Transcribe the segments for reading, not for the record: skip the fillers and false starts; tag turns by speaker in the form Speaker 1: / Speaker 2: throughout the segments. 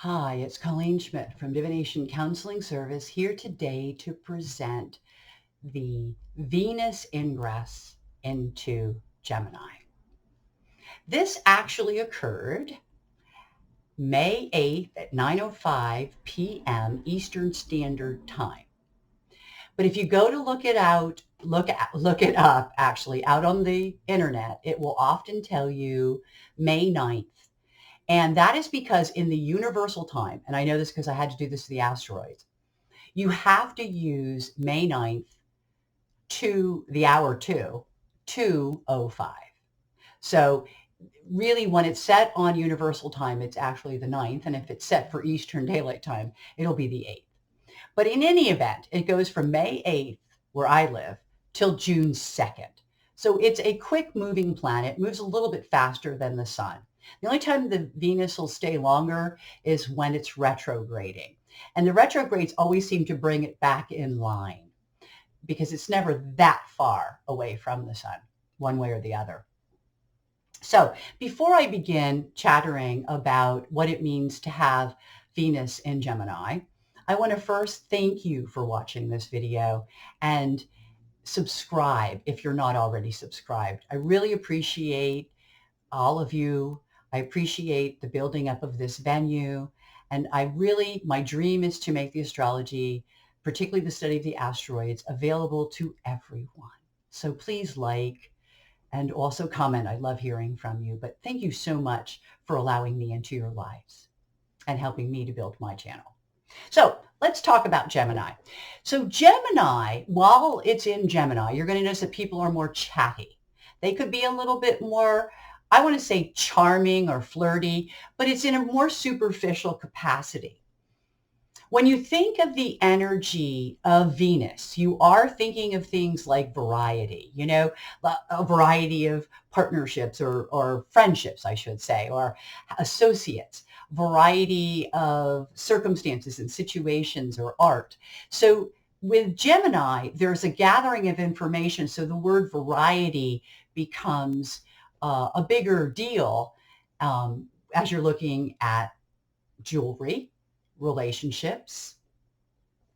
Speaker 1: Hi, it's Colleen Schmidt from Divination Counseling Service here today to present the Venus Ingress into Gemini. This actually occurred May 8th at 9:05 p.m. Eastern Standard Time. But if you go to look it up actually out on the internet, it will often tell you May 9th. And that is because in the universal time, and I know this because I had to do this to the asteroids, you have to use May 9th to the hour 2:05. So really when it's set on universal time, it's actually the 9th. And if it's set for Eastern Daylight Time, it'll be the 8th. But in any event, it goes from May 8th, where I live, till June 2nd. So it's a quick moving planet, moves a little bit faster than the sun. The only time the Venus will stay longer is when it's retrograding. And the retrogrades always seem to bring it back in line because it's never that far away from the sun, one way or the other. So before I begin chattering about what it means to have Venus in Gemini, I want to first thank you for watching this video and subscribe if you're not already subscribed. I really appreciate all of you. I appreciate the building up of this venue. And my dream is to make the astrology, particularly the study of the asteroids, available to everyone. So please like and also comment. I love hearing from you. But thank you so much for allowing me into your lives and helping me to build my channel. So let's talk about Gemini. So Gemini, while it's in Gemini, you're going to notice that people are more chatty. They could be a little bit more, I want to say charming or flirty, but it's in a more superficial capacity. When you think of the energy of Venus, you are thinking of things like variety, a variety of partnerships or friendships, I should say, or associates, variety of circumstances and situations or art. So with Gemini, there's a gathering of information. So the word variety becomes a bigger deal as you're looking at jewelry, relationships,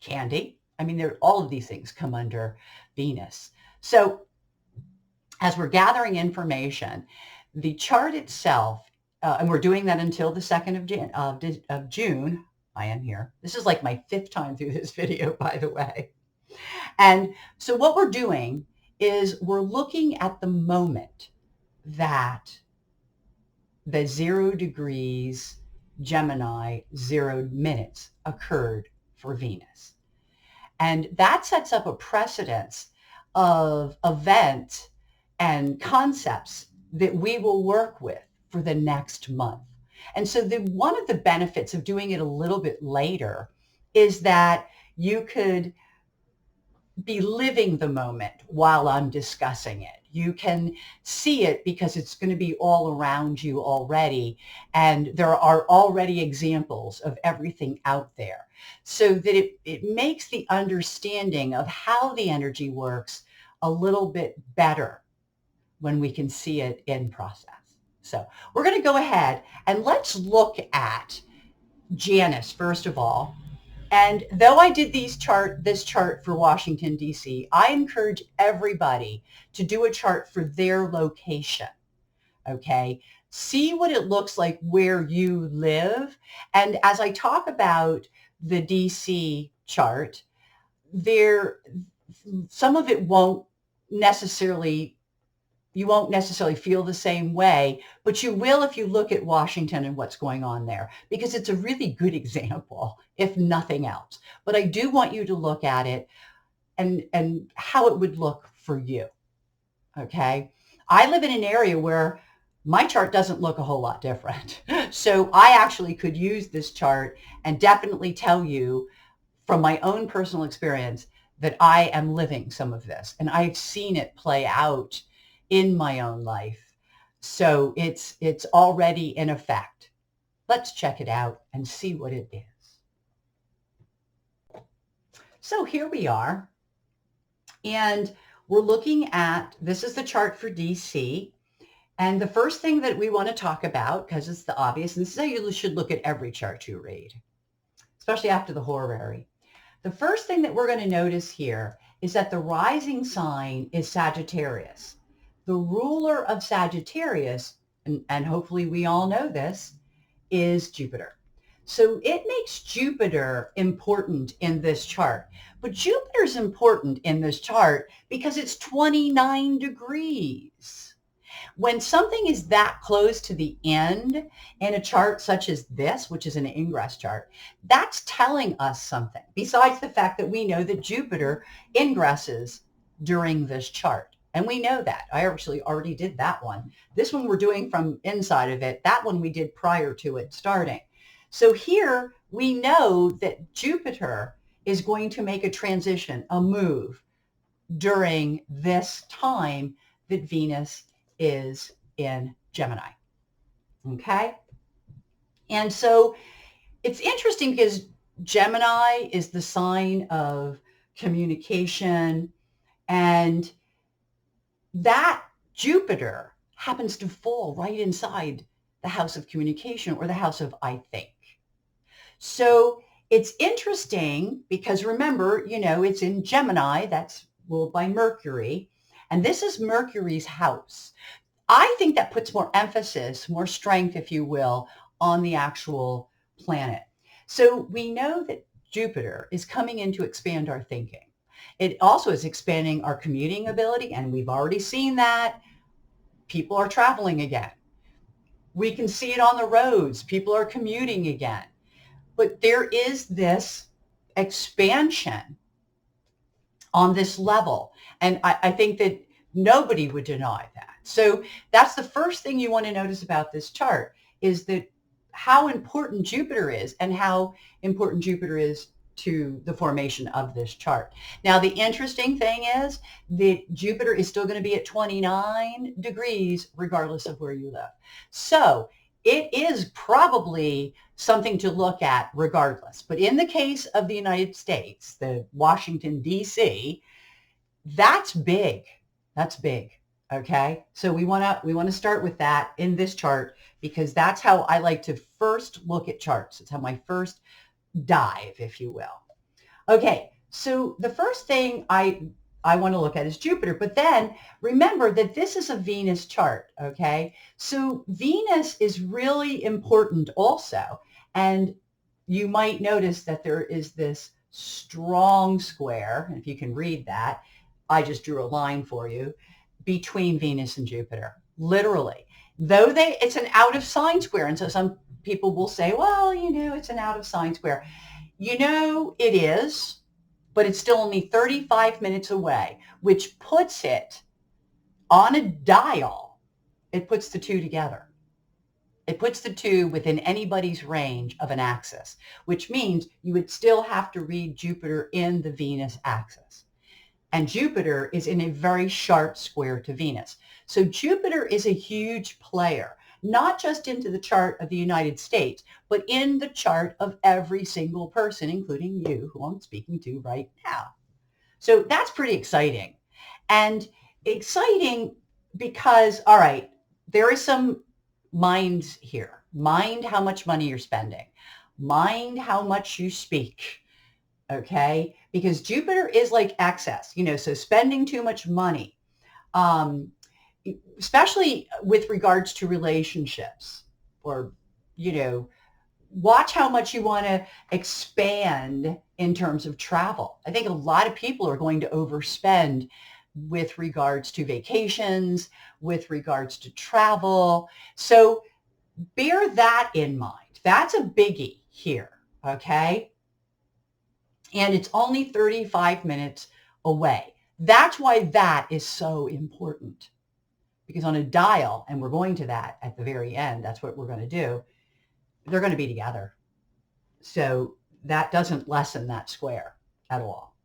Speaker 1: candy. I mean, all of these things come under Venus. So as we're gathering information, the chart itself, and we're doing that until the 2nd of June. I am here. This is like my 5th time through this video, by the way. And so what we're doing is we're looking at the moment that the 0 degrees Gemini 0 minutes occurred for Venus. And that sets up a precedence of events and concepts that we will work with for the next month. And so one of the benefits of doing it a little bit later is that you could be living the moment while I'm discussing it. You can see it because it's going to be all around you already. And there are already examples of everything out there so that it makes the understanding of how the energy works a little bit better when we can see it in process. So we're going to go ahead and let's look at Janus first of all. And though I did this chart for Washington, D.C., I encourage everybody to do a chart for their location, okay? See what it looks like where you live. And as I talk about the D.C. chart, some of it you won't necessarily feel the same way, but you will if you look at Washington and what's going on there, because it's a really good example, if nothing else. But I do want you to look at it and how it would look for you, okay? I live in an area where my chart doesn't look a whole lot different. So I actually could use this chart and definitely tell you from my own personal experience that I am living some of this. And I've seen it play out in my own life. So it's already in effect. Let's check it out and see what it is. So here we are. And we're looking at, this is the chart for DC. And the first thing that we want to talk about, because it's the obvious, and this is how you should look at every chart you read, especially after the horary. The first thing that we're going to notice here is that the rising sign is Sagittarius. The ruler of Sagittarius, and hopefully we all know this, is Jupiter. So it makes Jupiter important in this chart. But Jupiter's important in this chart because it's 29 degrees. When something is that close to the end in a chart such as this, which is an Ingress chart, that's telling us something, besides the fact that we know that Jupiter ingresses during this chart. And we know that. I actually already did that one. This one we're doing from inside of it. That one we did prior to it starting. So here we know that Jupiter is going to make a transition, a move during this time that Venus is in Gemini. Okay? And so it's interesting because Gemini is the sign of communication, and that Jupiter happens to fall right inside the house of communication, or the house of I think. So it's interesting because remember, it's in Gemini, that's ruled by Mercury, and this is Mercury's house. I think that puts more emphasis, more strength, if you will, on the actual planet. So we know that Jupiter is coming in to expand our thinking. It also is expanding our commuting ability, and we've already seen that. People are traveling again. We can see it on the roads. People are commuting again. But there is this expansion on this level. And I think that nobody would deny that. So that's the first thing you want to notice about this chart, is that how important Jupiter is and how important Jupiter is to the formation of this chart. Now, the interesting thing is that Jupiter is still going to be at 29 degrees regardless of where you live. So it is probably something to look at regardless. But in the case of the United States, the Washington, D.C., that's big. That's big. Okay. So we want to start with that in this chart, because that's how I like to first look at charts. It's how my first dive, if you will. Okay. So the first thing I want to look at is Jupiter, but then remember that this is a Venus chart. Okay. So Venus is really important also. And you might notice that there is this strong square. And if you can read that, I just drew a line for you between Venus and Jupiter, literally. Though it's an out of sign square. And so some people will say, well, it's an out of sign square. It is, but it's still only 35 minutes away, which puts it on a dial. It puts the two together. It puts the two within anybody's range of an axis, which means you would still have to read Jupiter in the Venus axis. And Jupiter is in a very sharp square to Venus. So Jupiter is a huge player, not just into the chart of the United States, but in the chart of every single person, including you, who I'm speaking to right now. So that's pretty exciting. And exciting because, all right, there is some minds here. Mind how much money you're spending. Mind how much you speak. Okay, because Jupiter is like excess, so spending too much money, especially with regards to relationships, or, watch how much you want to expand in terms of travel. I think a lot of people are going to overspend with regards to vacations, with regards to travel. So bear that in mind. That's a biggie here. Okay. And it's only 35 minutes away. That's why that is so important. Because on a dial, and we're going to that at the very end, that's what we're going to do, they're going to be together. So that doesn't lessen that square at all.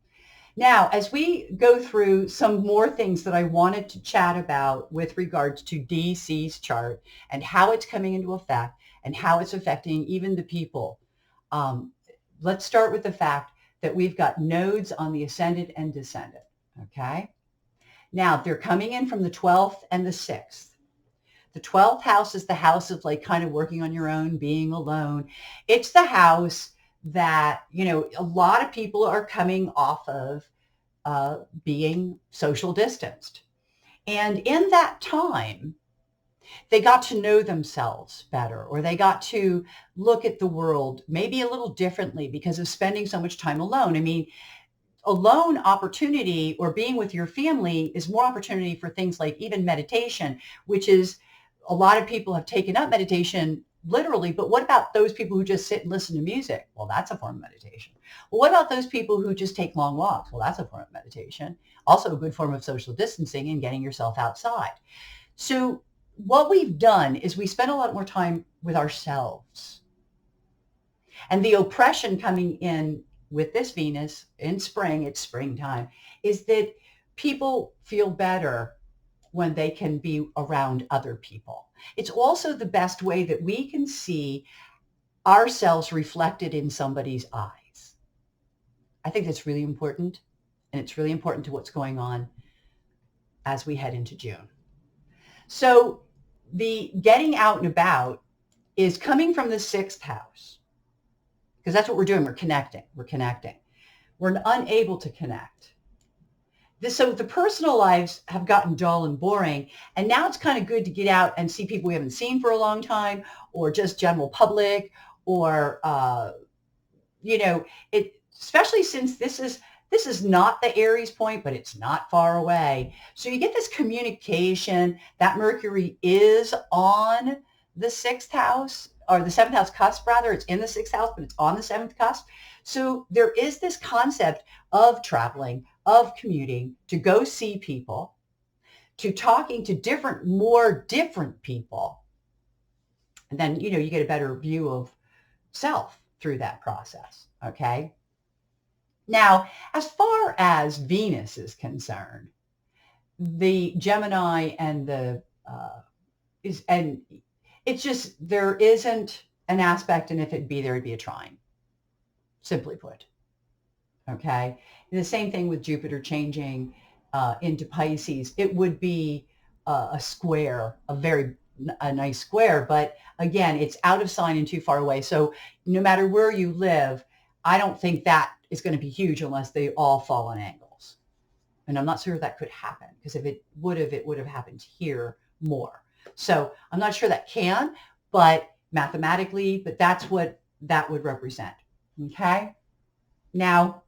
Speaker 1: Now, as we go through some more things that I wanted to chat about with regards to DC's chart and how it's coming into effect and how it's affecting even the people, let's start with the fact that we've got nodes on the ascendant and descendant, okay? Now, they're coming in from the 12th and the 6th. The 12th house is the house of like kind of working on your own, being alone. It's the house that, a lot of people are coming off of being social distanced. And in that time, they got to know themselves better, or they got to look at the world maybe a little differently because of spending so much time alone. I mean, alone opportunity or being with your family is more opportunity for things like even meditation, which is a lot of people have taken up meditation literally. But what about those people who just sit and listen to music? Well, that's a form of meditation. Well, what about those people who just take long walks? Well, that's a form of meditation. Also a good form of social distancing and getting yourself outside. So what we've done is we spend a lot more time with ourselves. And the oppression coming in with this Venus in spring, it's springtime, is that people feel better when they can be around other people. It's also the best way that we can see ourselves reflected in somebody's eyes. I think that's really important, and it's really important to what's going on as we head into June. So the getting out and about is coming from the 6th house, because that's what we're doing. We're connecting. We're unable to connect. So the personal lives have gotten dull and boring, and now it's kind of good to get out and see people we haven't seen for a long time, or just general public, or especially since this is not the Aries point, but it's not far away. So you get this communication. That Mercury is on the 6th house, or the 7th house cusp, rather. It's in the 6th house, but it's on the 7th cusp. So there is this concept of traveling, of commuting, to go see people, to talking to more different people. And then, you get a better view of self through that process. Okay. Now, as far as Venus is concerned, the Gemini and it's just, there isn't an aspect, and if it'd be there, it'd be a trine, simply put. Okay. And the same thing with Jupiter changing into Pisces. It would be a square, a nice square, but again, it's out of sign and too far away. So no matter where you live, I don't think that is going to be huge unless they all fall on angles. And I'm not sure that could happen, because if it would have happened here more. So I'm not sure that can, but mathematically, but that's what that would represent. Okay. Now,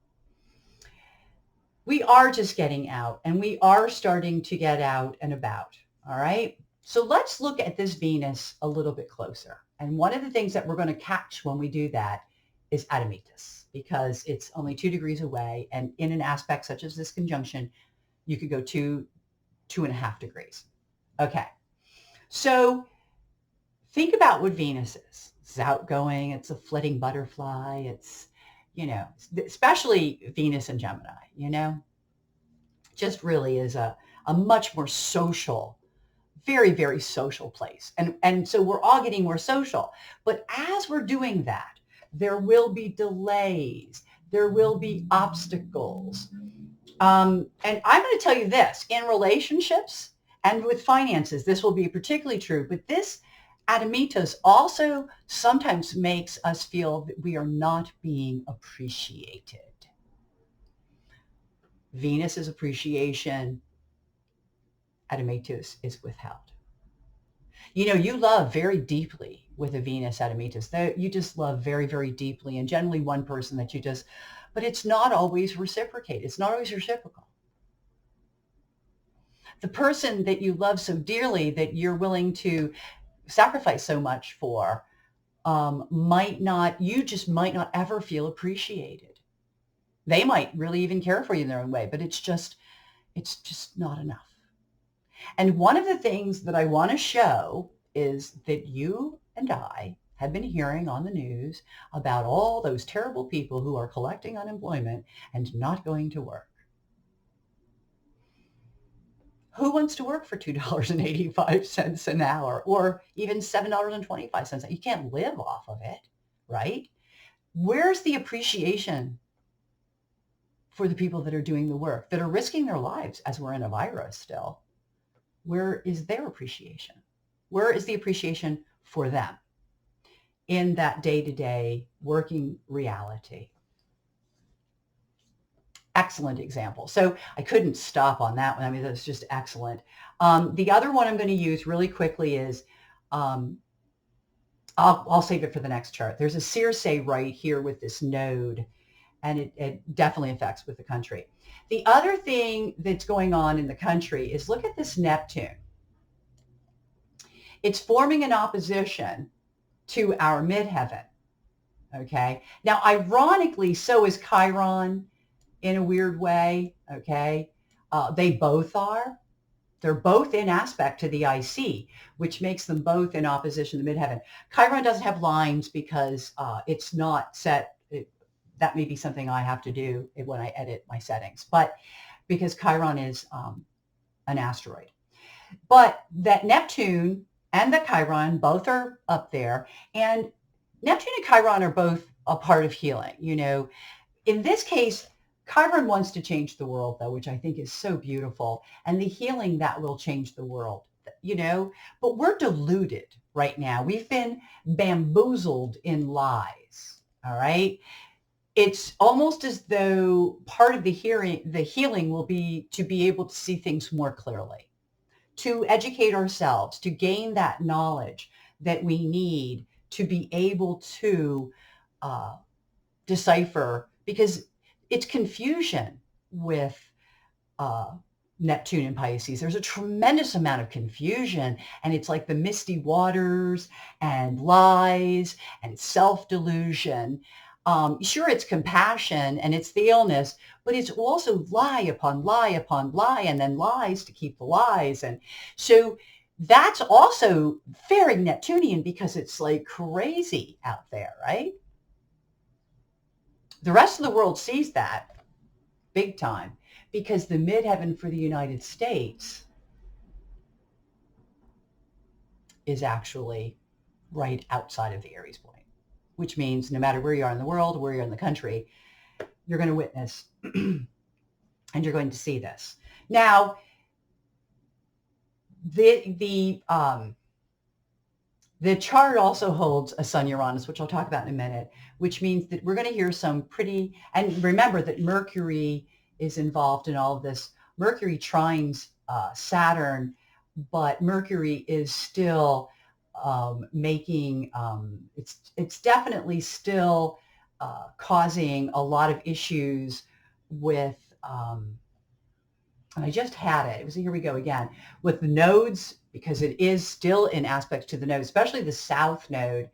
Speaker 1: we are just getting out, and we are starting to get out and about. All right. So let's look at this Venus a little bit closer. And one of the things that we're going to catch when we do that is Admetus, because it's only 2 degrees away. And in an aspect such as this conjunction, you could go 2.5 degrees. Okay. So think about what Venus is. It's outgoing. It's a flitting butterfly. It's, especially Venus and Gemini, just really is a much more social, very, very social place. And so we're all getting more social. But as we're doing that, there will be delays. There will be obstacles. And I'm going to tell you this, in relationships and with finances, this will be particularly true. But this Admetus also sometimes makes us feel that we are not being appreciated. Venus is appreciation. Admetus is withheld. You love very deeply with a Venus Admetus. You just love very, very deeply, and generally one person that but it's not always reciprocated. It's not always reciprocal. The person that you love so dearly that you're willing to sacrifice so much for might not ever feel appreciated. They might really even care for you in their own way, but it's just not enough. And one of the things that I want to show is that you and I have been hearing on the news about all those terrible people who are collecting unemployment and not going to work. Who wants to work for $2.85 an hour, or even $7.25? You can't live off of it, right? Where's the appreciation for the people that are doing the work, that are risking their lives as we're in a virus still? Where is their appreciation? Where is the appreciation for them in that day-to-day working reality? Excellent example. So I couldn't stop on that one. I mean, that's just excellent. The other one I'm going to use really quickly is, I'll save it for the next chart. There's a Circe right here with this node, and it definitely affects with the country. The other thing that's going on in the country is, look at this Neptune. It's forming an opposition to our midheaven. Okay. Now, ironically, so is Chiron in a weird way. Okay. They both are. They're both in aspect to the IC, which makes them both in opposition to midheaven. Chiron doesn't have lines because it's not set. That may be something I have to do when I edit my settings, but because Chiron is an asteroid. But that Neptune and the Chiron both are up there, and Neptune and Chiron are both a part of healing. You know, in this case, Chiron wants to change the world, though, which I think is so beautiful, and the healing that will change the world, you know, but we're deluded right now. We've been bamboozled in lies. All right. It's almost as though part of the healing will be to be able to see things more clearly, to educate ourselves, to gain that knowledge that we need to be able to decipher, because it's confusion with Neptune and Pisces. There's a tremendous amount of confusion, and it's like the misty waters and lies and self-delusion. Sure, it's compassion and it's the illness, but it's also lie upon lie upon lie, and then lies to keep the lies. And so that's also very Neptunian, because it's like crazy out there, right? The rest of the world sees that big time, because the midheaven for the United States is actually right outside of the Aries point, which means no matter where you are in the world, where you're in the country, you're going to witness and you're going to see this. Now, the chart also holds a Sun Uranus, which I'll talk about in a minute, which means that we're going to hear some pretty, and remember that Mercury is involved in all of this. Mercury trines Saturn, but Mercury is still making, it's definitely still causing a lot of issues with, and I just had it. Here we go again with the nodes, because it is still in aspects to the node, especially the south node.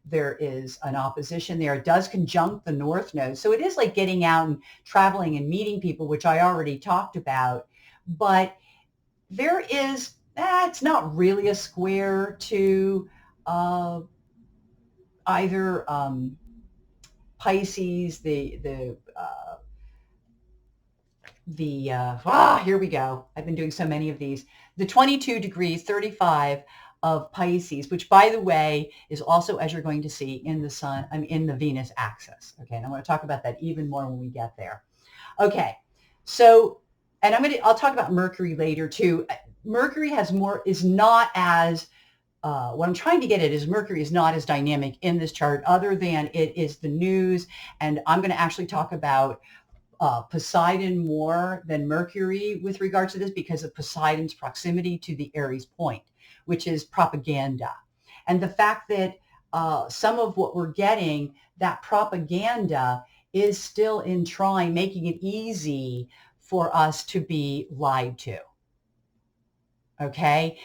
Speaker 1: There is an opposition there. It does conjunct the north node. So it is like getting out and traveling and meeting people, which I already talked about. But there is, it's not really a square to either Pisces, here we go. I've been doing so many of these. The 22 degrees, 35 of Pisces, which, by the way, is also, as you're going to see, in the Sun, in the Venus axis. Okay, and I want to talk about that even more when we get there. Okay, so, and I'll talk about Mercury later too. Mercury is not as, what I'm trying to get at is Mercury is not as dynamic in this chart, other than it is the news, and I'm going to actually talk about Poseidon more than Mercury with regard to this, because of Poseidon's proximity to the Aries point, which is propaganda. And the fact that some of what we're getting, that propaganda is still in trine, making it easy for us to be lied to. Okay.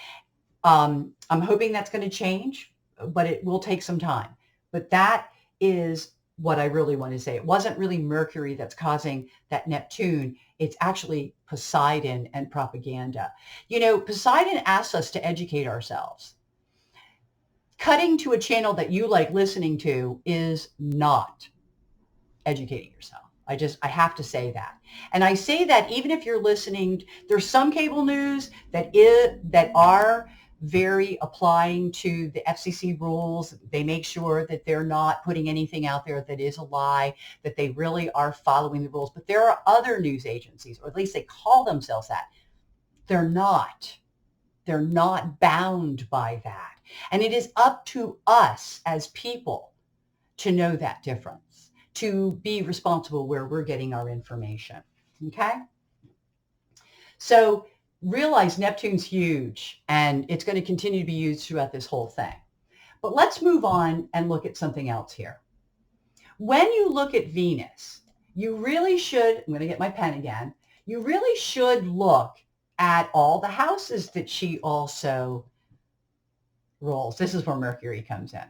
Speaker 1: I'm hoping that's going to change, but it will take some time. But that is what I really want to say. It wasn't really Mercury that's causing that Neptune. It's actually Poseidon and propaganda. You know, Poseidon asks us to educate ourselves. Cutting to a channel that you like listening to is not educating yourself. I have to say that. And I say that even if you're listening, there's some cable news that are very applying to the FCC rules. They make sure that they're not putting anything out there that is a lie, that they really are following the rules. But there are other news agencies, or at least they call themselves that. They're not. They're not bound by that. And it is up to us as people to know that difference, to be responsible where we're getting our information. Okay? So realize Neptune's huge and it's going to continue to be used throughout this whole thing. But let's move on and look at something else here. When you look at Venus, you really should, I'm going to get my pen again, you really should look at all the houses that she also rules. This is where Mercury comes in.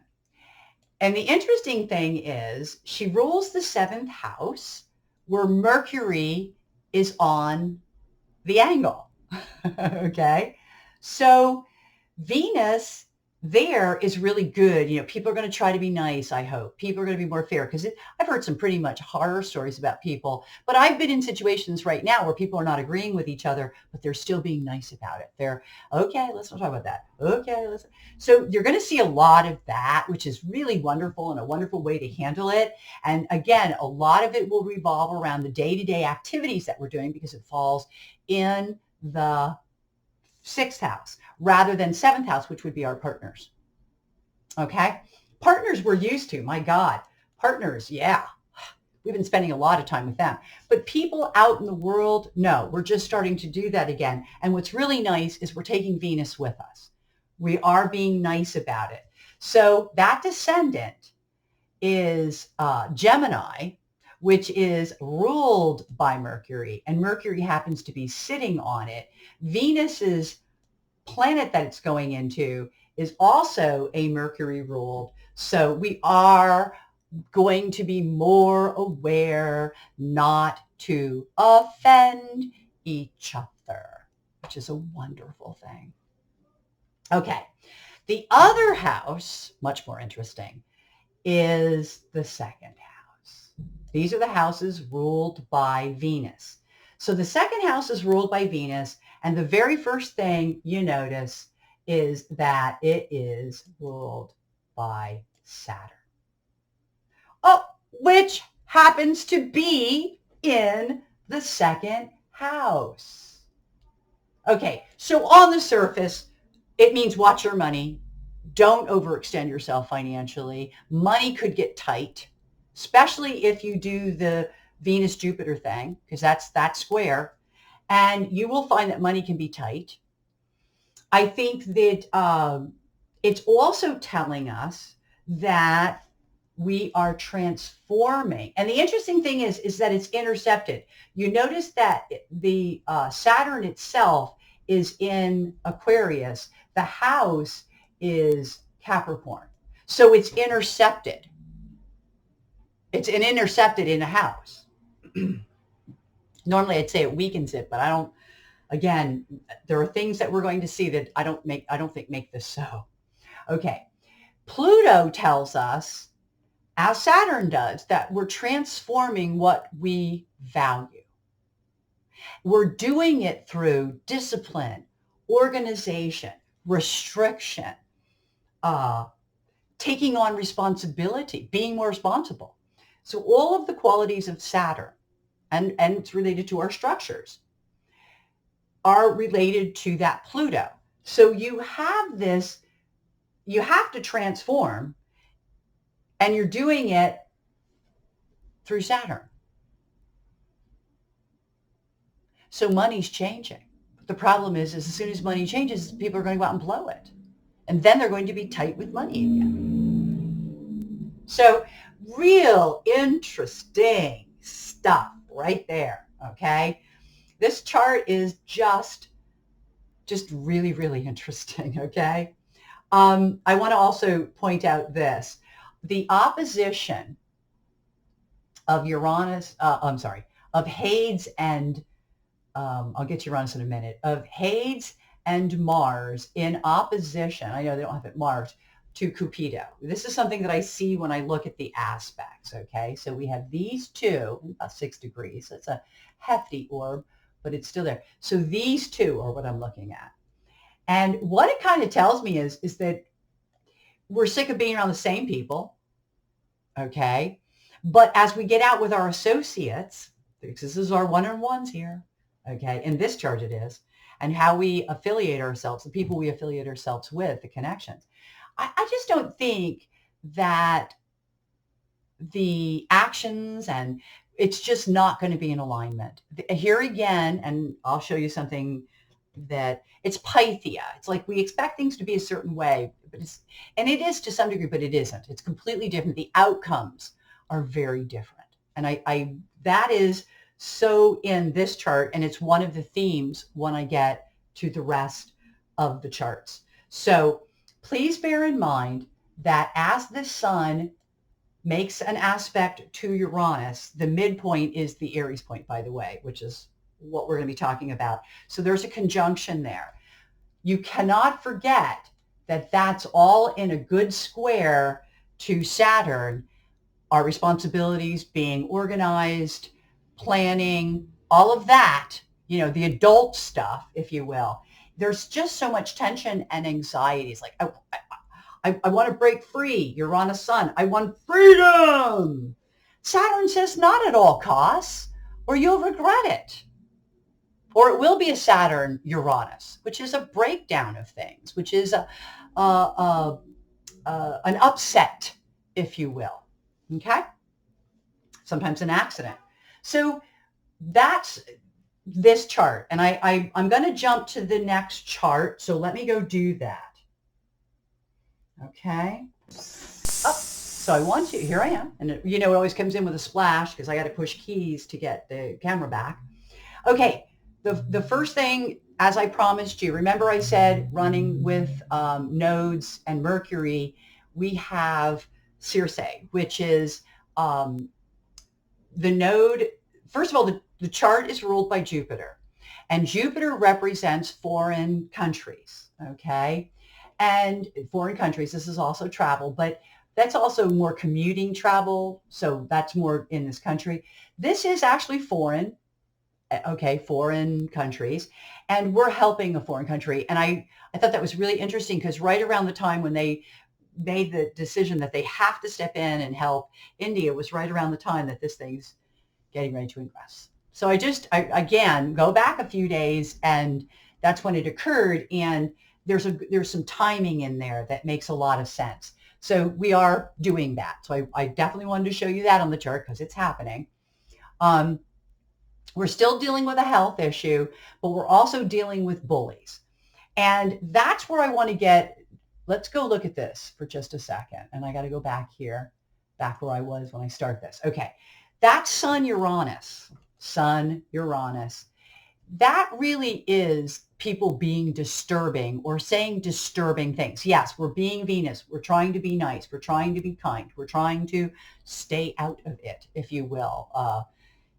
Speaker 1: And the interesting thing is she rules the 7th house where Mercury is on the angle. Okay. So Venus there is really good. You know, people are going to try to be nice, I hope. People are going to be more fair because I've heard some pretty much horror stories about people, but I've been in situations right now where people are not agreeing with each other, but they're still being nice about it. They're, okay, let's not talk about that. Okay, let's. So you're going to see a lot of that, which is really wonderful and a wonderful way to handle it. And again, a lot of it will revolve around the day-to-day activities that we're doing because it falls in the 6th house rather than 7th house, which would be our partners. Okay. Partners we're used to. My God. Partners. Yeah. We've been spending a lot of time with them. But people out in the world, no, we're just starting to do that again. And what's really nice is we're taking Venus with us. We are being nice about it. So that descendant is Gemini, which is ruled by Mercury. And Mercury happens to be sitting on it. Venus's planet that it's going into is also a Mercury ruled. So we are going to be more aware not to offend each other, which is a wonderful thing. Okay. The other house, much more interesting, is the 2nd house. These are the houses ruled by Venus. So the 2nd house is ruled by Venus. And the very first thing you notice is that it is ruled by Saturn. Oh, which happens to be in the 2nd house. Okay, so on the surface, it means watch your money. Don't overextend yourself financially. Money could get tight, especially if you do the Venus-Jupiter thing, because that's square. And you will find that money can be tight. I think that it's also telling us that we are transforming. And the interesting thing is that it's intercepted. You notice that the Saturn itself is in Aquarius. The house is Capricorn. So it's intercepted. It's an intercepted in a house. Normally I'd say it weakens it, but I don't, again, there are things that we're going to see that I don't think make this so. Okay. Pluto tells us, as Saturn does, that we're transforming what we value. We're doing it through discipline, organization, restriction, taking on responsibility, being more responsible. So all of the qualities of Saturn, and it's related to our structures, are related to that Pluto. So you have this, you have to transform, and you're doing it through Saturn. So money's changing. The problem is as soon as money changes, people are going to go out and blow it. And then they're going to be tight with money again. So real interesting stuff right there, okay? This chart is just really, really interesting, okay? I want to also point out this. The opposition of Uranus, of Hades and, I'll get to Uranus in a minute, of Hades and Mars in opposition, I know they don't have it marked, to Cupido. This is something that I see when I look at the aspects, okay? So we have these two, about 6 degrees. It's a hefty orb, but it's still there. So these two are what I'm looking at. And what it kind of tells me is that we're sick of being around the same people, okay? But as we get out with our associates, this is our one-on-ones here, okay? In this chart it is. and how we affiliate ourselves, the people we affiliate ourselves with, the connections. I just don't think that the actions and it's just not going to be in alignment. Here again, and I'll show you something that it's Pythia. It's like we expect things to be a certain way, but and it is to some degree, but it isn't. It's completely different. The outcomes are very different. And that is so in this chart, and it's one of the themes when I get to the rest of the charts. So please bear in mind that as the sun makes an aspect to Uranus, the midpoint is the Aries point, by the way, which is what we're going to be talking about. So there's a conjunction there. You cannot forget that that's all in a good square to Saturn, our responsibilities, being organized, planning, all of that, the adult stuff, if you will. There's just so much tension and anxiety. It's like, I want to break free. Uranus sun. I want freedom. Saturn says not at all costs, or you'll regret it. Or it will be a Saturn Uranus, which is a breakdown of things, which is an upset, if you will. Okay? Sometimes an accident. So that's this chart. And I'm going to jump to the next chart. So let me go do that. Okay. Oh, so I want to, here I am. And it always comes in with a splash because I got to push keys to get the camera back. Okay. The first thing, as I promised you, remember I said running with nodes and Mercury, we have Circe, which is the node. First of all, the chart is ruled by Jupiter, and Jupiter represents foreign countries. Okay. And foreign countries, this is also travel, but that's also more commuting travel. So that's more in this country. This is actually foreign. Okay, foreign countries. And we're helping a foreign country. And I thought that was really interesting because right around the time when they made the decision that they have to step in and help India was right around the time that this thing's getting ready to ingress. So I again, go back a few days and that's when it occurred. And there's some timing in there that makes a lot of sense. So we are doing that. So I definitely wanted to show you that on the chart because it's happening. We're still dealing with a health issue, but we're also dealing with bullies. And that's where I want to get. Let's go look at this for just a second. And I got to go back here, back where I was when I start this. Okay. That's Sun Uranus. That really is people being disturbing or saying disturbing things. Yes, we're being Venus. We're trying to be nice. We're trying to be kind. We're trying to stay out of it, if you will,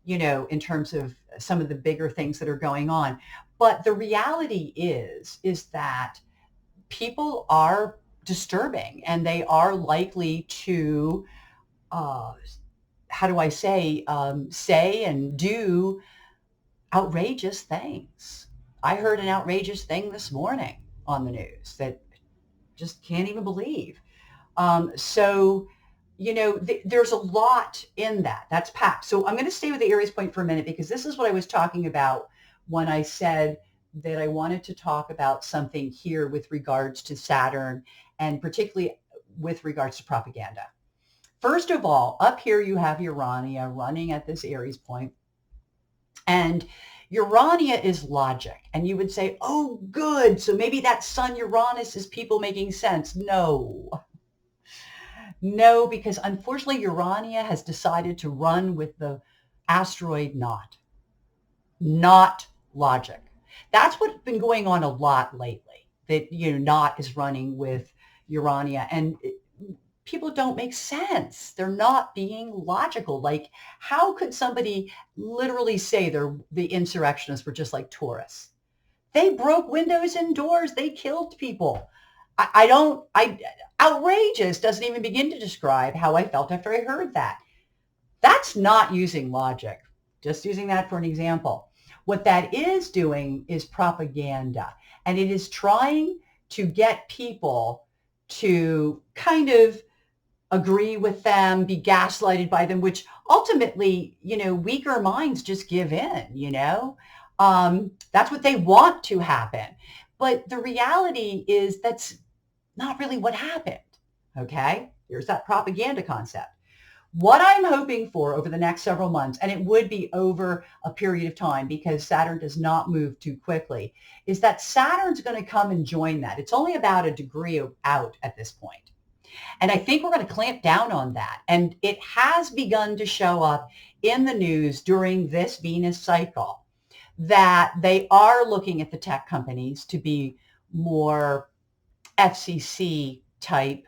Speaker 1: in terms of some of the bigger things that are going on. But the reality is that people are disturbing and they are likely to, say and do outrageous things. I heard an outrageous thing this morning on the news that just can't even believe. There's a lot in that. That's packed. So I'm going to stay with the Aries point for a minute because this is what I was talking about when I said that I wanted to talk about something here with regards to Saturn and particularly with regards to propaganda. First of all, up here you have Urania running at this Aries point. And Urania is logic. And you would say, oh, good. So maybe that Sun Uranus is people making sense. No, because unfortunately, Urania has decided to run with the asteroid not logic. That's what's been going on a lot lately, that, not is running with Urania. And people don't make sense. They're not being logical. Like, how could somebody literally say the insurrectionists were just like Taurus? They broke windows and doors. They killed people. Outrageous doesn't even begin to describe how I felt after I heard that. That's not using logic. Just using that for an example. What that is doing is propaganda. And it is trying to get people to kind of agree with them, be gaslighted by them, which ultimately, weaker minds just give in, That's what they want to happen. But the reality is that's not really what happened. Okay, here's that propaganda concept. What I'm hoping for over the next several months, and it would be over a period of time because Saturn does not move too quickly, is that Saturn's going to come and join that. It's only about a degree out at this point. And I think we're going to clamp down on that. And it has begun to show up in the news during this Venus cycle that they are looking at the tech companies to be more FCC type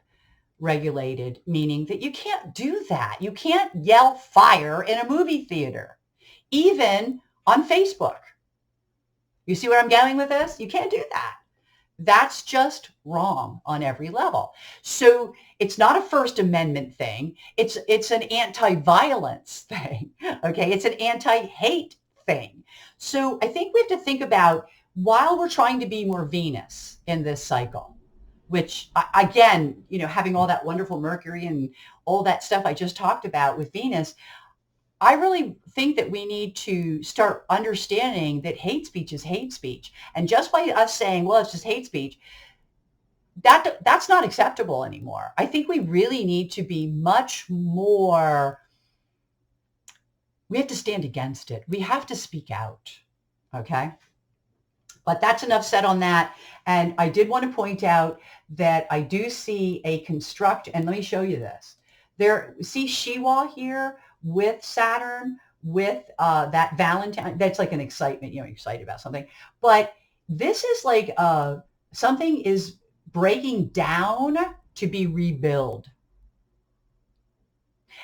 Speaker 1: regulated, meaning that you can't do that. You can't yell fire in a movie theater, even on Facebook. You see where I'm going with this? You can't do that. That's just wrong on every level. So it's not a First Amendment thing. It's an anti-violence thing. Okay. It's an anti-hate thing. So I think we have to think about, while we're trying to be more Venus in this cycle, which again, having all that wonderful Mercury and all that stuff I just talked about with Venus, I really think that we need to start understanding that hate speech is hate speech. And just by us saying, well, it's just hate speech, that's not acceptable anymore. I think we really need to be much more, we have to stand against it. We have to speak out. Okay. But that's enough said on that. And I did want to point out that I do see a construct, and let me show you this. There, see Shiva here with Saturn, with that Valentine. That's like an excitement, you're excited about something. But this is like something is breaking down to be rebuilt.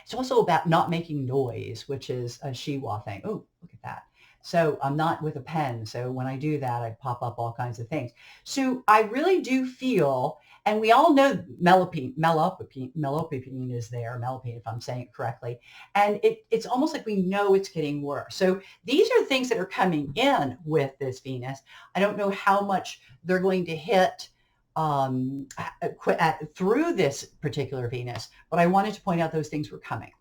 Speaker 1: It's also about not making noise, which is a Shiva thing. Oh, look at that. So I'm not with a pen. So when I do that, I pop up all kinds of things. So I really do feel, and we all know melopine is there, melopine, if I'm saying it correctly. And it's almost like we know it's getting worse. So these are things that are coming in with this Venus. I don't know how much they're going to hit through this particular Venus, but I wanted to point out those things were coming.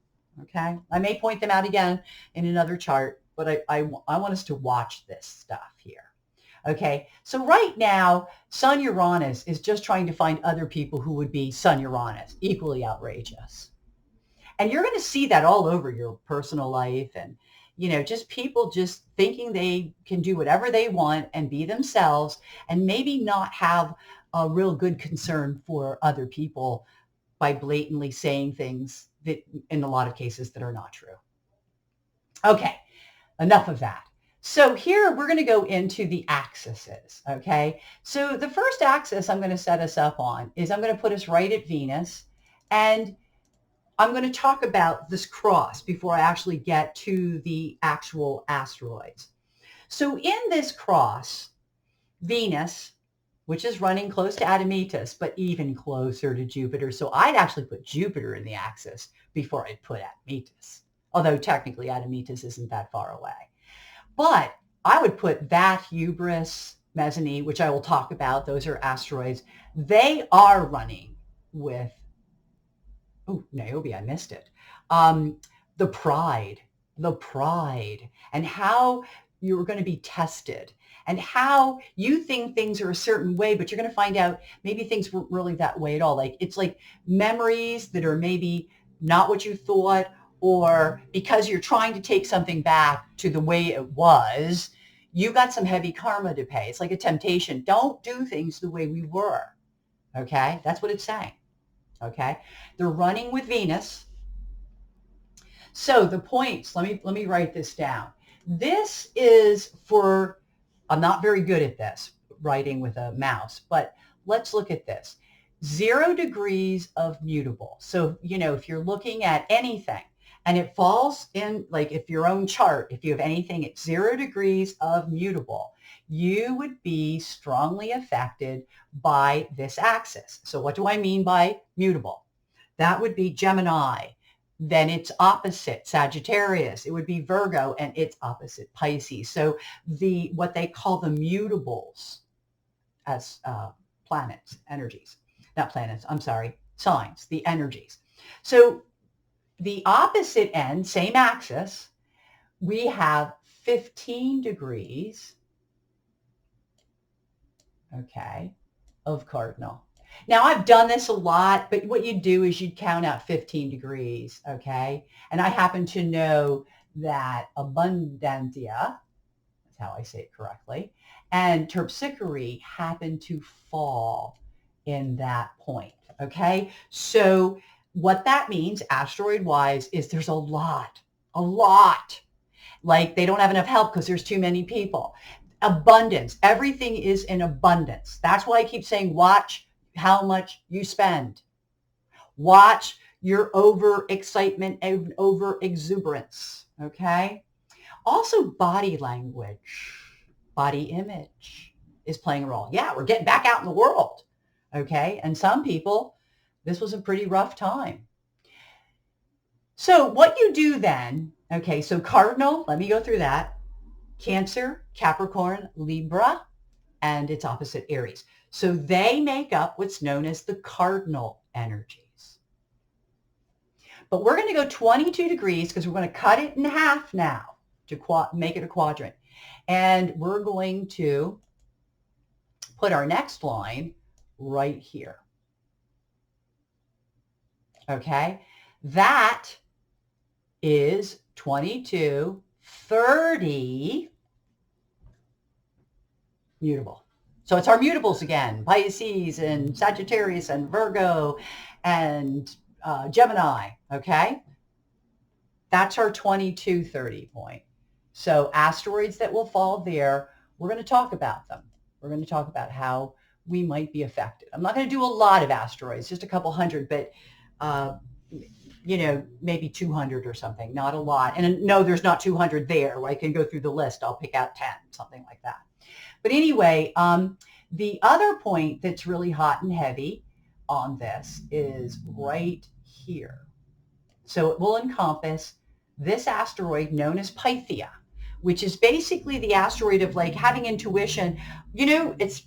Speaker 1: Okay. I may point them out again in another chart, but I want us to watch this stuff here. Okay. So right now, Sun Uranus is just trying to find other people who would be Sun Uranus, equally outrageous. And you're going to see that all over your personal life, and, just people just thinking they can do whatever they want and be themselves, and maybe not have a real good concern for other people by blatantly saying things that in a lot of cases that are not true. Okay, enough of that. So here we're going to go into the axes. Okay, so the first axis I'm going to set us up on is I'm going to put us right at Venus, and I'm going to talk about this cross before I actually get to the actual asteroids. So in this cross, Venus, which is running close to Admetus, but even closer to Jupiter. So I'd actually put Jupiter in the axis before I'd put Admetus, although technically Admetus isn't that far away. But I would put that, Hubris, Mezzanine, which I will talk about. Those are asteroids. They are running with, oh, Niobe, I missed it. The pride, and how you're going to be tested, and how you think things are a certain way, but you're going to find out maybe things weren't really that way at all. Like, it's like memories that are maybe not what you thought, or because you're trying to take something back to the way it was, you got some heavy karma to pay. It's like a temptation. Don't do things the way we were. Okay. That's what it's saying. Okay. They're running with Venus. So the points, let me write this down. This is for, I'm not very good at this, writing with a mouse, but let's look at this. 0 degrees of mutable. So, if you're looking at anything and it falls in, like if your own chart, if you have anything at 0 degrees of mutable, you would be strongly affected by this axis. So what do I mean by mutable? That would be Gemini. Then it's opposite Sagittarius. It would be Virgo, and it's opposite Pisces. So what they call the mutables as planets, energies, not planets, I'm sorry, signs, the energies. So the opposite end, same axis, we have 15 degrees, okay, of cardinal. Now, I've done this a lot, but what you'd do is you'd count out 15 degrees, okay? And I happen to know that Abundantia, that's how I say it correctly, and Terpsichore happen to fall in that point, okay? So what that means, asteroid-wise, is there's a lot. Like they don't have enough help because there's too many people. Abundance. Everything is in abundance. That's why I keep saying watch how much you spend. Watch your over excitement and over exuberance. Okay. Also body language, body image is playing a role. Yeah, we're getting back out in the world. Okay. And some people, this was a pretty rough time. So what you do then, okay, so cardinal, let me go through that. Cancer, Capricorn, Libra, and its opposite Aries. So they make up what's known as the cardinal energies. But we're going to go 22 degrees because we're going to cut it in half now to make it a quadrant. And we're going to put our next line right here. Okay, that is 22, 30 mutable. So it's our mutables again, Pisces and Sagittarius and Virgo and Gemini, okay? That's our 22-30 point. So asteroids that will fall there, we're going to talk about them. We're going to talk about how we might be affected. I'm not going to do a lot of asteroids, just a couple hundred, but you know, maybe 200 or something, not a lot. And no, there's not 200 there. I can go through the list. I'll pick out 10, something like that. But anyway, the other point that's really hot and heavy on this is right here. So it will encompass this asteroid known as Pythia, which is basically the asteroid of like having intuition. You know, it's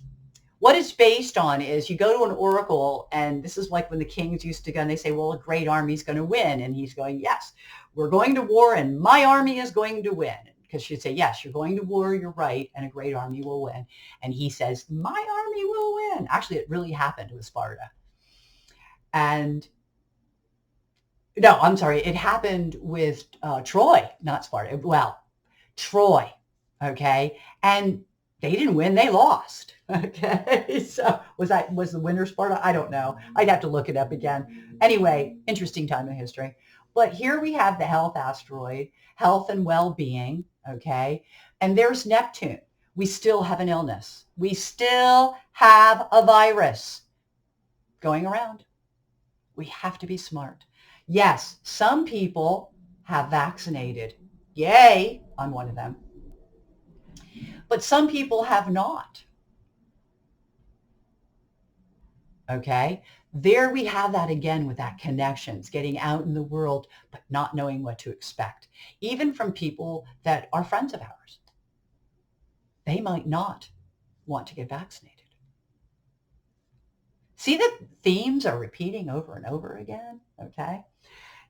Speaker 1: what it's based on is you go to an oracle, and this is like when the kings used to go and they say, well, a great army is going to win. And he's going, yes, we're going to war and my army is going to win. Because she'd say, yes, you're going to war, you're right, and a great army will win. And he says, my army will win. Actually, it really happened with Sparta. And no, I'm sorry, it happened with Troy, not Sparta. Well, Troy, okay? And they didn't win, they lost. Okay, so was the winner Sparta? I don't know. I'd have to look it up again. Anyway, interesting time in history. But here we have the health asteroid, health and well-being, okay? And there's Neptune. We still have an illness. We still have a virus going around. We have to be smart. Yes, some people have vaccinated. Yay, I'm one of them. But some people have not. Okay, there we have that again with that connections, getting out in the world, but not knowing what to expect, even from people that are friends of ours. They might not want to get vaccinated. See, the themes are repeating over and over again, okay?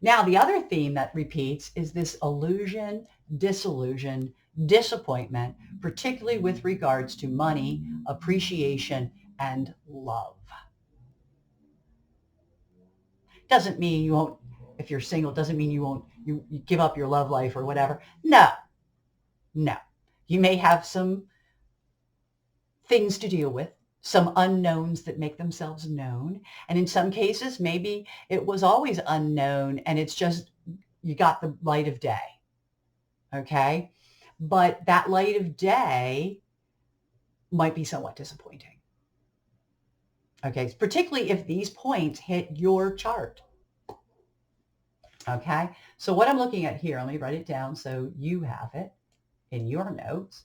Speaker 1: Now, the other theme that repeats is this illusion, disillusion, disappointment, particularly with regards to money, appreciation, and love. Doesn't mean you won't, if you're single, doesn't mean you won't, you give up your love life or whatever. No. You may have some things to deal with, some unknowns that make themselves known. And in some cases, maybe it was always unknown and it's just, you got the light of day. Okay. But that light of day might be somewhat disappointing. Okay, particularly if these points hit your chart. Okay, so what I'm looking at here, let me write it down so you have it in your notes.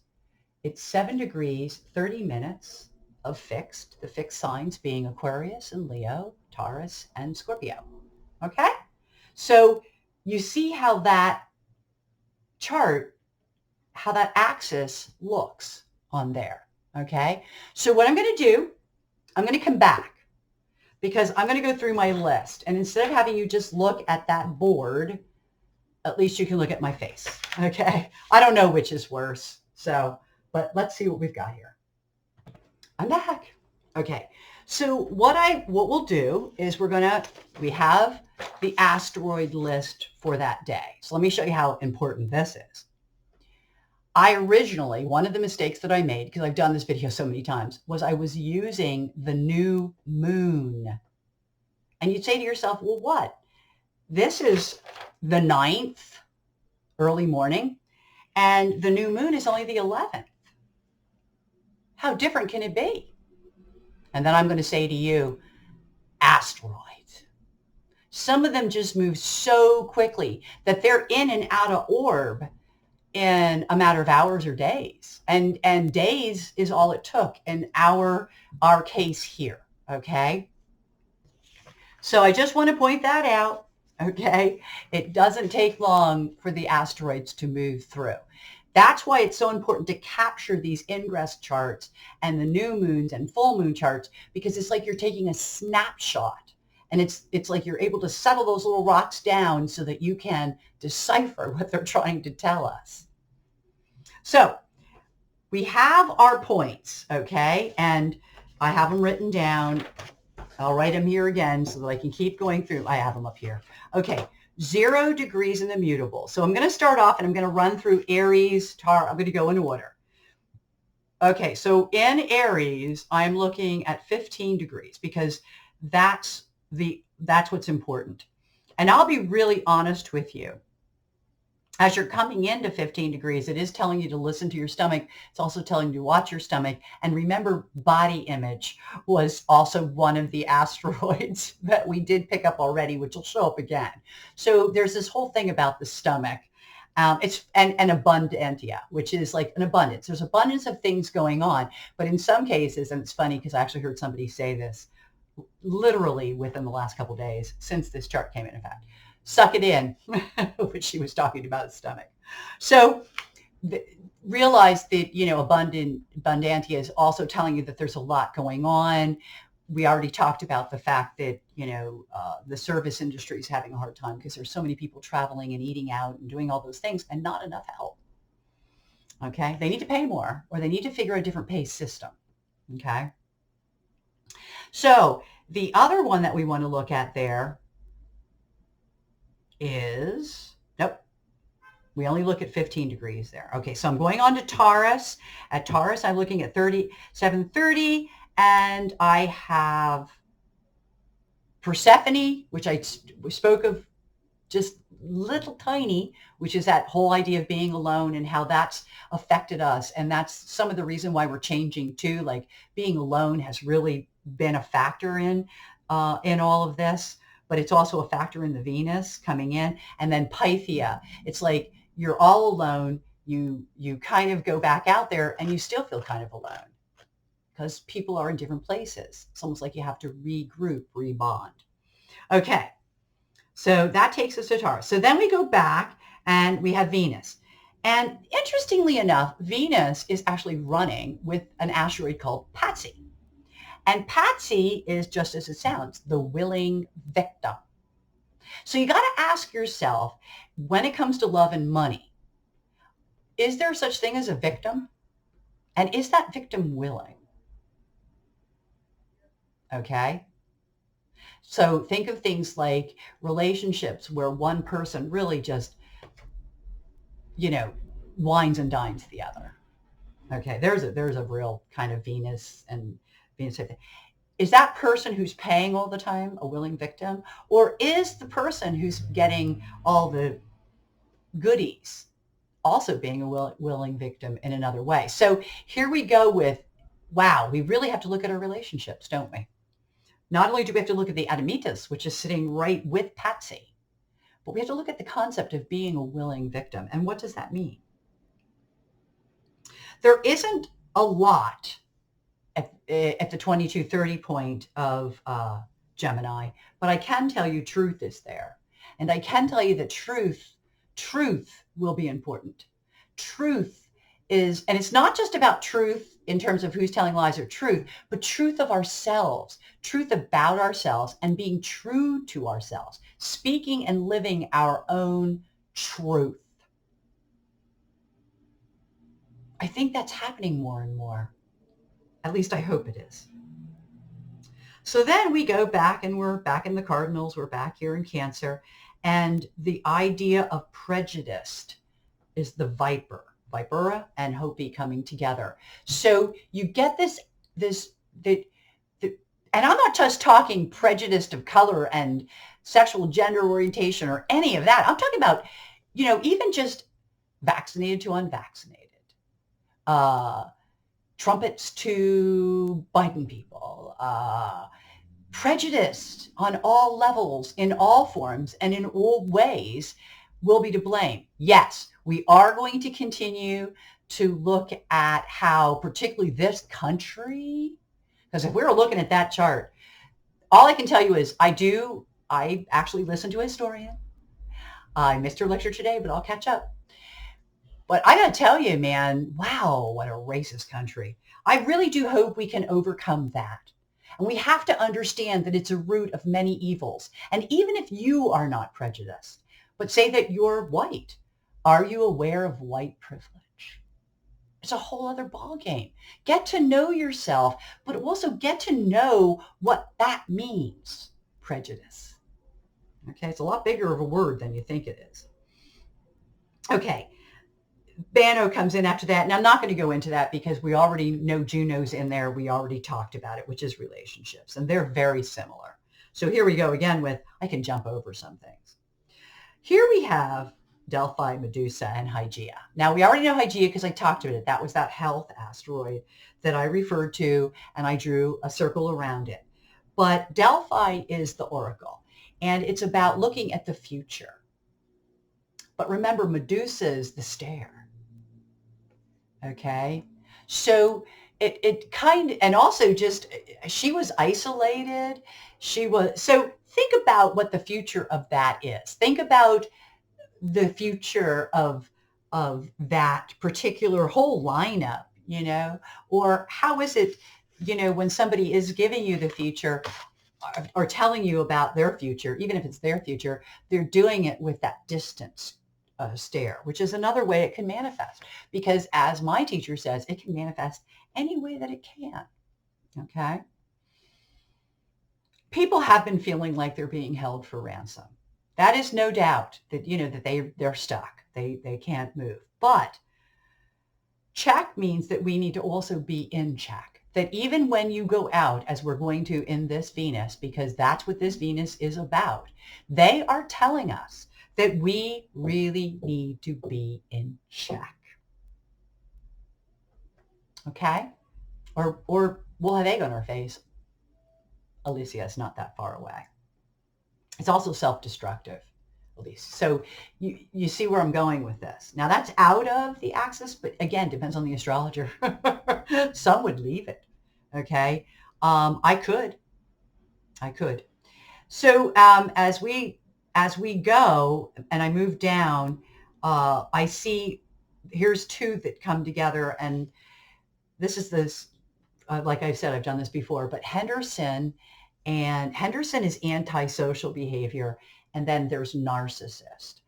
Speaker 1: It's 7 degrees, 30 minutes of fixed, the fixed signs being Aquarius and Leo, Taurus and Scorpio. Okay, so you see how that chart, how that axis looks on there. Okay, so what I'm going to do, I'm going to come back because I'm going to go through my list. And instead of having you just look at that board, at least you can look at my face. Okay. I don't know which is worse. So, but let's see what we've got here. I'm back. Okay. So what we'll do is we have the asteroid list for that day. So let me show you how important this is. One of the mistakes that I made, because I've done this video so many times, was I was using the new moon. And you'd say to yourself, well, what? This is the 9th, early morning, and the new moon is only the 11th. How different can it be? And then I'm going to say to you, asteroids. Some of them just move so quickly that they're in and out of orb in a matter of hours or days. And days is all it took in our case here. Okay. So I just want to point that out. Okay. It doesn't take long for the asteroids to move through. That's why it's so important to capture these ingress charts and the new moons and full moon charts, because it's like you're taking a snapshot, and it's like you're able to settle those little rocks down so that you can decipher what they're trying to tell us. So we have our points, okay? And I have them written down. I'll write them here again so that I can keep going through. I have them up here. Okay. 0 degrees in the mutable. So I'm going to start off and I'm going to run through Aries, Taurus. I'm going to go in order. Okay, so in Aries, I'm looking at 15 degrees because that's what's important. And I'll be really honest with you. As you're coming into 15 degrees, it is telling you to listen to your stomach. It's also telling you to watch your stomach. And remember, body image was also one of the asteroids that we did pick up already, which will show up again. So there's this whole thing about the stomach. It's an abundantia, which is like an abundance. There's abundance of things going on. But in some cases, and it's funny because I actually heard somebody say this literally within the last couple of days since this chart came in fact. Suck it in, which she was talking about the stomach. So realize that, abundantia is also telling you that there's a lot going on. We already talked about the fact that, the service industry is having a hard time because there's so many people traveling and eating out and doing all those things and not enough help. Okay. They need to pay more, or they need to figure a different pay system. Okay. So the other one that we want to look at there is, nope, we only look at 15 degrees there. Okay, so I'm going on to Taurus. At Taurus, I'm looking at 37:30, and I have Persephone, which we spoke of just little tiny, which is that whole idea of being alone and how that's affected us. And that's some of the reason why we're changing too. Like being alone has really been a factor in all of this. But it's also a factor in the Venus coming in. And then Pythia, it's like you're all alone. You kind of go back out there and you still feel kind of alone because people are in different places. It's almost like you have to regroup, rebond. Okay, so that takes us to Taurus. So then we go back and we have Venus. And interestingly enough, Venus is actually running with an asteroid called Patsy. And Patsy is just as it sounds, the willing victim. So you got to ask yourself, when it comes to love and money, is there such thing as a victim? And is that victim willing? Okay. So think of things like relationships where one person really just, wines and dines the other. Okay. There's a real kind of Venus and Venus. Is that person who's paying all the time a willing victim? Or is the person who's getting all the goodies also being a willing victim in another way? So here we go with, wow, we really have to look at our relationships, don't we? Not only do we have to look at the Adamitas, which is sitting right with Patsy, but we have to look at the concept of being a willing victim. And what does that mean? There isn't a lot at the 22:30 point of Gemini, but I can tell you truth is there. And I can tell you that truth will be important. Truth is, and it's not just about truth in terms of who's telling lies or truth, but truth of ourselves, truth about ourselves and being true to ourselves, speaking and living our own truth. I think that's happening more and more. At least I hope it is. So then we go back and we're back in the Cardinals. We're back here in Cancer. And the idea of prejudiced is the Vipera and Hopi coming together. So you get and I'm not just talking prejudiced of color and sexual gender orientation or any of that. I'm talking about, even just vaccinated to unvaccinated, trumpets to Biden people, prejudiced on all levels, in all forms, and in all ways will be to blame. Yes, we are going to continue to look at how, particularly this country, because if we were looking at that chart, all I can tell you is I actually listened to a historian. I missed her lecture today, but I'll catch up. But I got to tell you, man, wow, what a racist country. I really do hope we can overcome that. And we have to understand that it's a root of many evils. And even if you are not prejudiced, but say that you're white, are you aware of white privilege? It's a whole other ballgame. Get to know yourself, but also get to know what that means, prejudice. Okay, it's a lot bigger of a word than you think it is. Okay, Bano comes in after that. And I'm not going to go into that because we already know Juno's in there. We already talked about it, which is relationships. And they're very similar. So here we go again with, I can jump over some things. Here we have Delphi, Medusa, and Hygeia. Now, we already know Hygeia because I talked about it. That was that health asteroid that I referred to, and I drew a circle around it. But Delphi is the oracle, and it's about looking at the future. But remember, Medusa is the stare. Okay, so it kind of, and also just, she was isolated. So think about what the future of that is. Think about the future of that particular whole lineup, or how is it, when somebody is giving you the future or telling you about their future, even if it's their future, they're doing it with that distance. Stare, which is another way it can manifest, because as my teacher says, it can manifest any way that it can. Okay. People have been feeling like they're being held for ransom. That is no doubt that, that they're stuck. They can't move. But check means that we need to also be in check. That even when you go out, as we're going to in this Venus, because that's what this Venus is about, they are telling us that we really need to be in check. Okay? Or we'll have egg on our face. Alicia is not that far away. It's also self-destructive, Alicia. So you see where I'm going with this. Now that's out of the axis, but again, depends on the astrologer. Some would leave it. Okay? I could. So as we go and I move down, I see here's two that come together, and this is like I said, I've done this before, but Henderson is antisocial behavior, and then there's narcissist.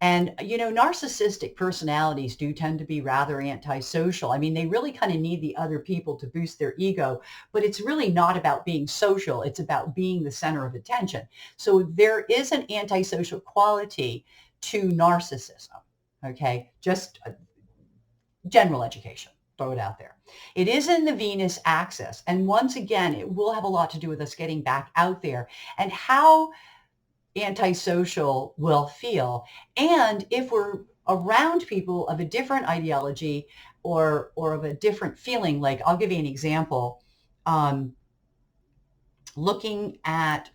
Speaker 1: And, narcissistic personalities do tend to be rather antisocial. I mean, they really kind of need the other people to boost their ego, but it's really not about being social. It's about being the center of attention. So there is an antisocial quality to narcissism. Okay. Just general education. Throw it out there. It is in the Venus axis. And once again, it will have a lot to do with us getting back out there and how antisocial will feel. And if we're around people of a different ideology or of a different feeling, like I'll give you an example, looking at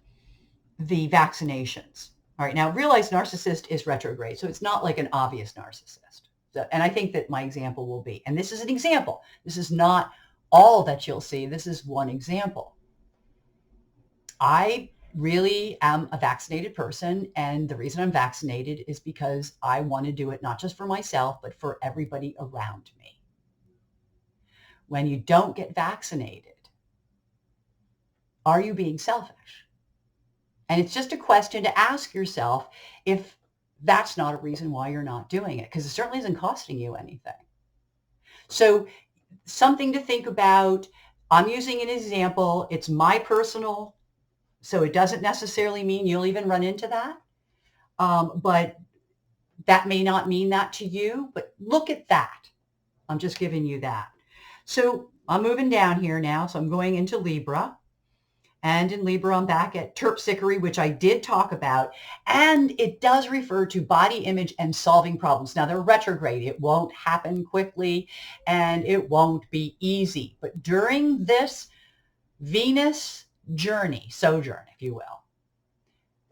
Speaker 1: the vaccinations. All right, now realize narcissist is retrograde, so it's not like an obvious narcissist. So, and I think that my example will be, and this is an example, this is not all that you'll see, this is one example. I really am a vaccinated person, and the reason I'm vaccinated is because I want to do it not just for myself, but for everybody around me. When you don't get vaccinated, are you being selfish? And it's just a question to ask yourself, if that's not a reason why you're not doing it, because it certainly isn't costing you anything. So something to think about. I'm using an example. It's my personal, so it doesn't necessarily mean you'll even run into that. But that may not mean that to you, but look at that. I'm just giving you that. So I'm moving down here now. So I'm going into Libra. And in Libra, I'm back at terpsichore, which I did talk about. And it does refer to body image and solving problems. Now, they're retrograde. It won't happen quickly and it won't be easy. But during this Venus journey, sojourn, if you will,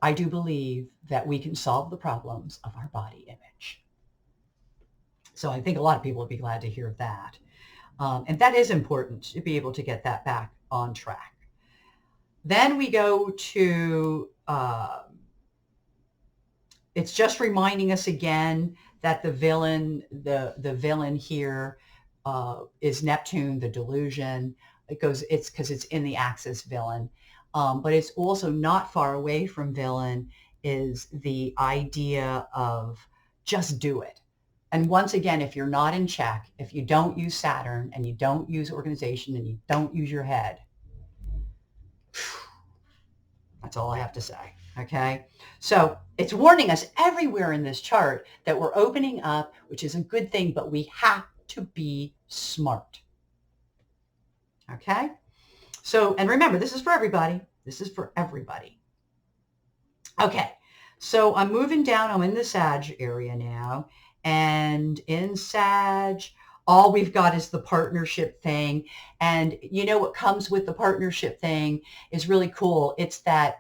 Speaker 1: I do believe that we can solve the problems of our body image. So I think a lot of people would be glad to hear that. And that is important to be able to get that back on track. Then we go to, it's just reminding us again that the villain here is Neptune, the delusion. It's because it's in the axis villain. But it's also not far away from villain is the idea of just do it. And once again, if you're not in check, if you don't use Saturn and you don't use organization and you don't use your head, that's all I have to say. Okay. So it's warning us everywhere in this chart that we're opening up, which is a good thing, but we have to be smart. Okay. So, and remember, this is for everybody. This is for everybody. Okay. So I'm moving down. I'm in the Sag area now. And in Sag, all we've got is the partnership thing. And you know what comes with the partnership thing is really cool. It's that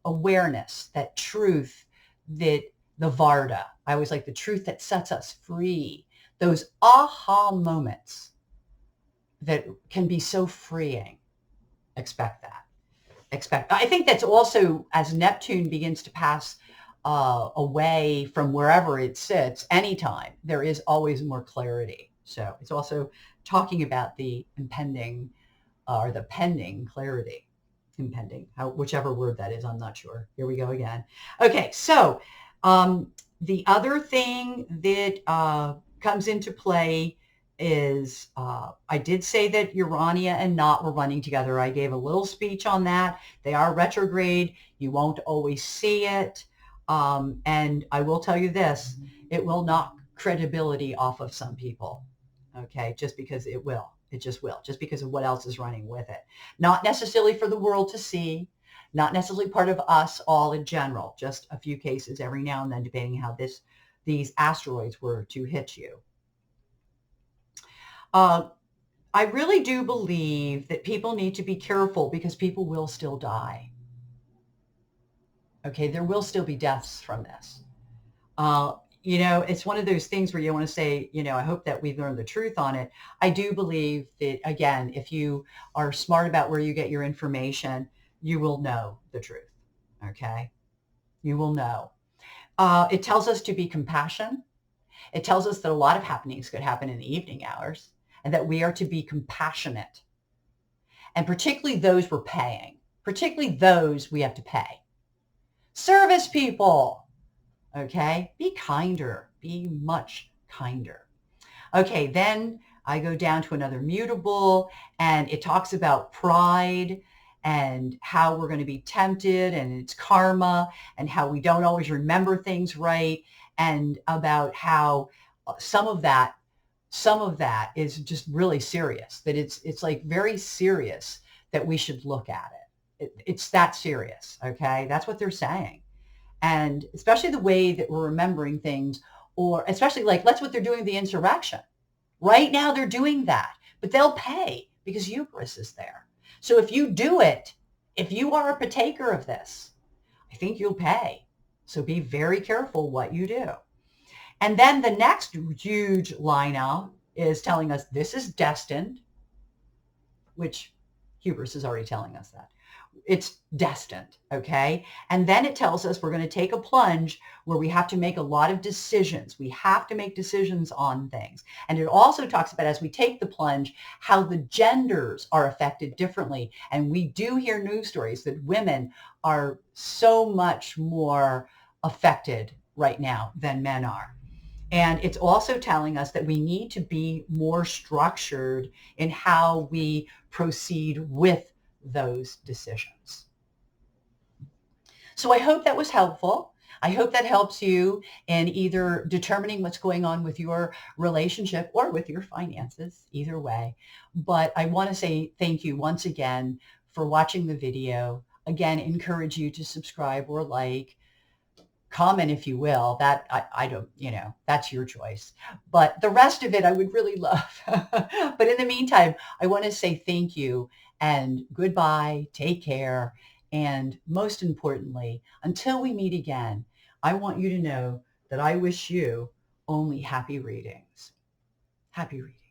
Speaker 1: awareness, that truth, that the Varda. I always like the truth that sets us free. Those aha moments that can be so freeing. Expect that. I think that's also as Neptune begins to pass away from wherever it sits, anytime, there is always more clarity. So it's also talking about the impending or the pending clarity. Impending, whichever word that is, I'm not sure. Here we go again. Okay, so the other thing that comes into play is I did say that Urania and Not were running together. I gave a little speech on that. They are retrograde. You won't always see it. And I will tell you this, it will knock credibility off of some people. Okay, just because it will. It just will, just because of what else is running with it. Not necessarily for the world to see, not necessarily part of us all in general, just a few cases every now and then, depending how these asteroids were to hit you. I really do believe that people need to be careful because people will still die. Okay, there will still be deaths from this. You know, it's one of those things where you want to say, you know, I hope that we've learned the truth on it. I do believe that, again, if you are smart about where you get your information, you will know the truth. Okay? You will know. It tells us to be compassionate. It tells us that a lot of happenings could happen in the evening hours and that we are to be compassionate. And particularly those we're paying. Particularly those we have to pay. Service people. Okay, be kinder, be much kinder. Okay, then I go down to another mutable and it talks about pride and how we're going to be tempted and it's karma and how we don't always remember things right and about how some of that is just really serious, that it's like very serious that we should look at it. It's that serious, okay? That's what they're saying. And especially the way that we're remembering things, or especially like that's what they're doing with the insurrection. Right now they're doing that, but they'll pay because Eucharist is there. So if you do it, if you are a partaker of this, I think you'll pay. So be very careful what you do. And then the next huge lineup is telling us this is destined, which Hubris is already telling us that. It's destined, okay? And then it tells us we're going to take a plunge where we have to make a lot of decisions. We have to make decisions on things. And it also talks about, as we take the plunge, how the genders are affected differently. And we do hear news stories that women are so much more affected right now than men are. And it's also telling us that we need to be more structured in how we proceed with those decisions. So I hope that was helpful. I hope that helps you in either determining what's going on with your relationship or with your finances, either way. But I want to say thank you once again for watching the video. Again, encourage you to subscribe or like, comment if you will. That I don't, that's your choice. But the rest of it I would really love. But in the meantime, I want to say thank you and goodbye. Take care. And most importantly, until we meet again, I want you to know that I wish you only happy readings. Happy readings.